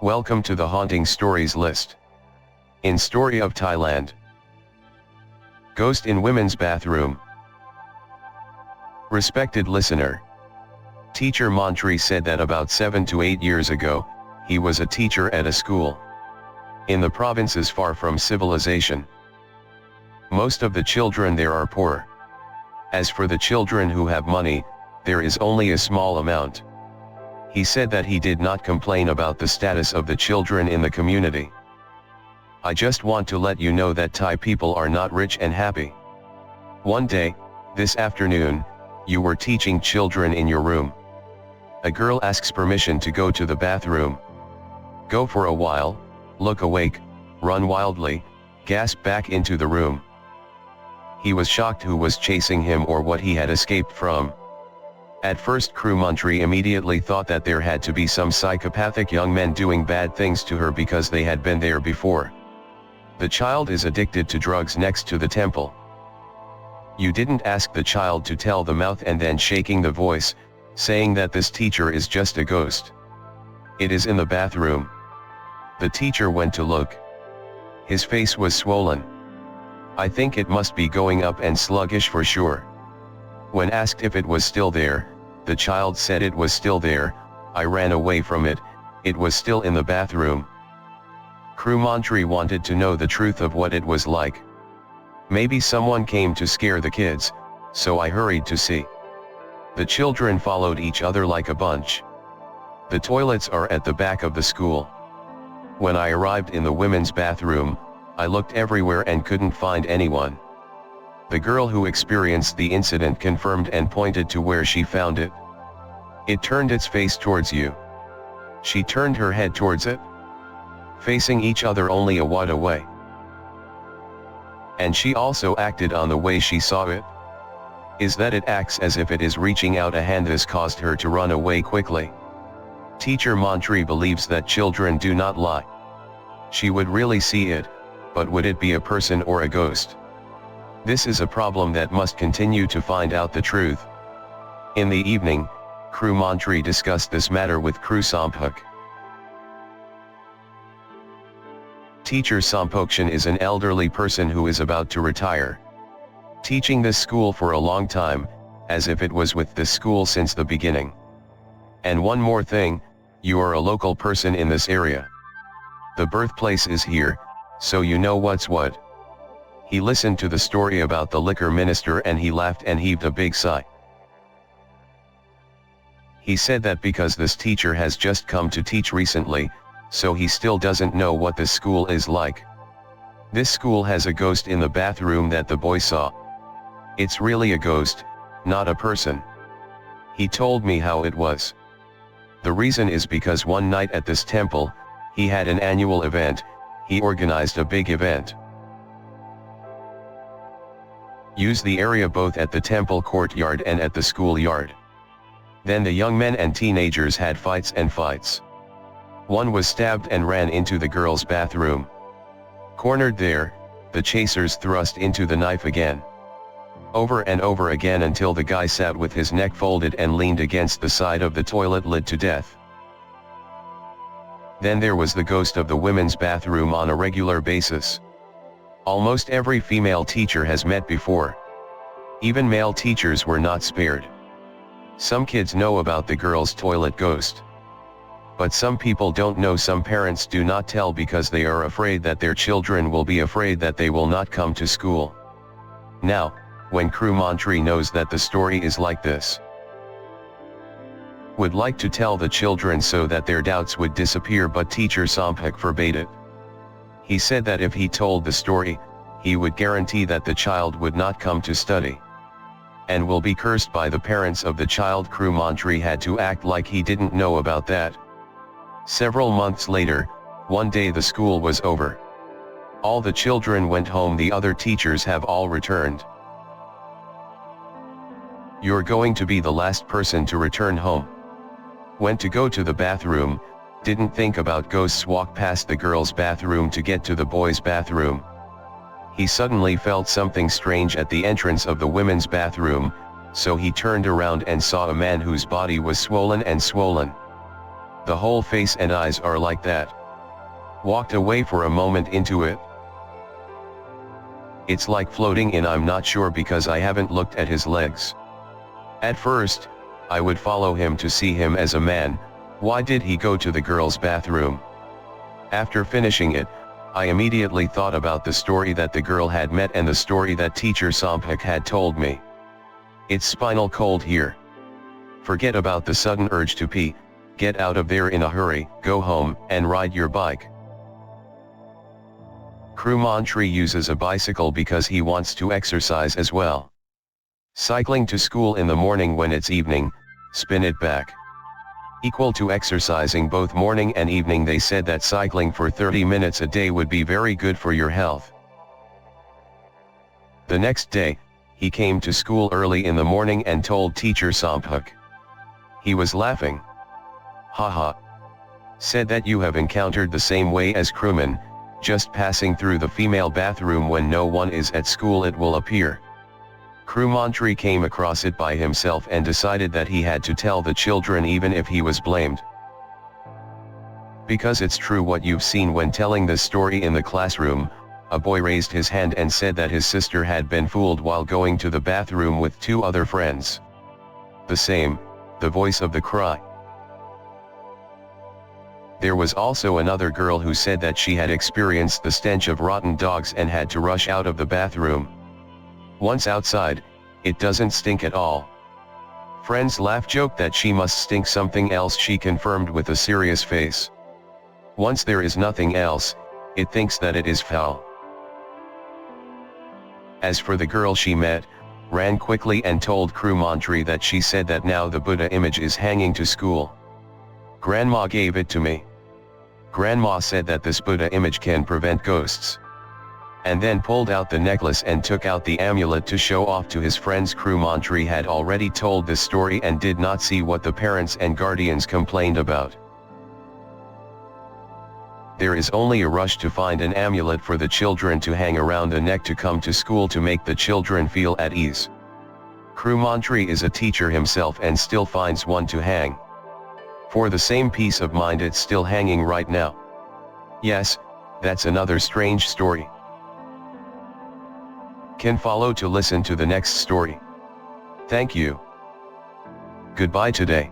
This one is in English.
Welcome to the Haunting Stories list. In Story of Thailand. Ghost in Women's Bathroom. Respected listener. Teacher Montri said that about 7 to 8 years ago, he was a teacher at a school in the provinces far from civilization. Most of the children there are poor. As for the children who have money, there is only a small amount. He said that he did not complain about the status of the children in the community. I just want to let you know that Thai people are not rich and happy. One day, this afternoon, you were teaching children in your room. A girl asks permission to go to the bathroom. Go for a while, look awake, run wildly, gasp back into the room. He was shocked who was chasing him or what he had escaped from. At first Montri immediately thought that there had to be some psychopathic young men doing bad things to her because they had been there before. The child is addicted to drugs next to the temple. You didn't ask the child to tell the mouth and then shaking the voice, saying that this teacher is just a ghost. It is in the bathroom. The teacher went to look. His face was swollen. I think it must be going up and sluggish for sure. When asked if it was still there, the child said it was still there. I ran away from it, it was still in the bathroom. Montri wanted to know the truth of what it was like. Maybe someone came to scare the kids, so I hurried to see. The children followed each other like a bunch. The toilets are at the back of the school. When I arrived in the women's bathroom, I looked everywhere and couldn't find anyone. The girl who experienced the incident confirmed and pointed to where she found it. It turned its face towards you. She turned her head towards it, facing each other only a wad away. And she also acted on the way she saw it. Is that it acts as if it is reaching out a hand. This caused her to run away quickly. Teacher Montri believes that children do not lie. She would really see it, but would it be a person or a ghost? This is a problem that must continue to find out the truth. In the evening, Montri discussed this matter with Sampok. Teacher Sampokshan is an elderly person who is about to retire. Teaching this school for a long time, as if it was with this school since the beginning. And one more thing, you are a local person in this area. The birthplace is here, so you know what's what. He listened to the story about the liquor minister and he laughed and heaved a big sigh. He said that because this teacher has just come to teach recently, so he still doesn't know what this school is like. This school has a ghost in the bathroom that the boy saw. It's really a ghost, not a person. He told me how it was. The reason is because one night at this temple, he had an annual event, he organized a big event. Use the area both at the temple courtyard and at the schoolyard. Then the young men and teenagers had fights and fights. One was stabbed and ran into the girls' bathroom. Cornered there, the chasers thrust into the knife again. Over and over again until the guy sat with his neck folded and leaned against the side of the toilet lid to death. Then there was the ghost of the women's bathroom on a regular basis. Almost every female teacher has met before. Even male teachers were not spared. Some kids know about the girls' toilet ghost. But some people don't know. Some parents do not tell because they are afraid that their children will be afraid that they will not come to school. Now, when Montri knows that the story is like this, would like to tell the children so that their doubts would disappear, but teacher Sampok forbade it. He said that if he told the story, he would guarantee that the child would not come to study. And will be cursed by the parents of the child. Montri had to act like he didn't know about that. Several months later, one day the school was over. All the children went home, the other teachers have all returned. You're going to be the last person to return home. Went to go to the bathroom, didn't think about ghosts, walked past the girls' bathroom to get to the boys' bathroom. He suddenly felt something strange at the entrance of the women's bathroom, so he turned around and saw a man whose body was swollen and swollen. the whole face and eyes are like that. Walked away for a moment into it. It's like floating in, I'm not sure because I haven't looked at his legs. At first, I would follow him to see him as a man. Why did he go to the girls' bathroom? After finishing it, I immediately thought about the story that the girl had met and the story that teacher Samphak had told me. It's spinal cold here. Forget about the sudden urge to pee, get out of there in a hurry, go home, and ride your bike. Crew Montri uses a bicycle because he wants to exercise as well. Cycling to school in the morning when it's evening, spin it back. Equal to exercising both morning and evening. They said that cycling for 30 minutes a day would be very good for your health. The next day, he came to school early in the morning and told teacher Samphak. He was laughing. Haha. Said that you have encountered the same way as crewmen, just passing through the female bathroom when no one is at school it will appear. Crew Montri came across it by himself and decided that he had to tell the children even if he was blamed. Because it's true what you've seen when telling this story in the classroom. A boy raised his hand and said that his sister had been fooled while going to the bathroom with 2 other friends. The same, the voice of the cry. There was also another girl who said that she had experienced the stench of rotten dogs and had to rush out of the bathroom. Once outside, it doesn't stink at all. Friends laugh joke that she must stink something else, she confirmed with a serious face. Once there is nothing else, it thinks that it is foul. As for the girl she met, ran quickly and told Crew Montri that she said that now the Buddha image is hanging to school. Grandma gave it to me. Grandma said that this Buddha image can prevent ghosts. And then pulled out the necklace and took out the amulet to show off to his friends. Crew Montri had already told this story and did not see what the parents and guardians complained about. There is only a rush to find an amulet for the children to hang around the neck to come to school to make the children feel at ease. Crew Montri is a teacher himself and still finds one to hang. For the same peace of mind it's still hanging right now. Yes, that's another strange story. Can follow to listen to the next story. Thank you. Goodbye today.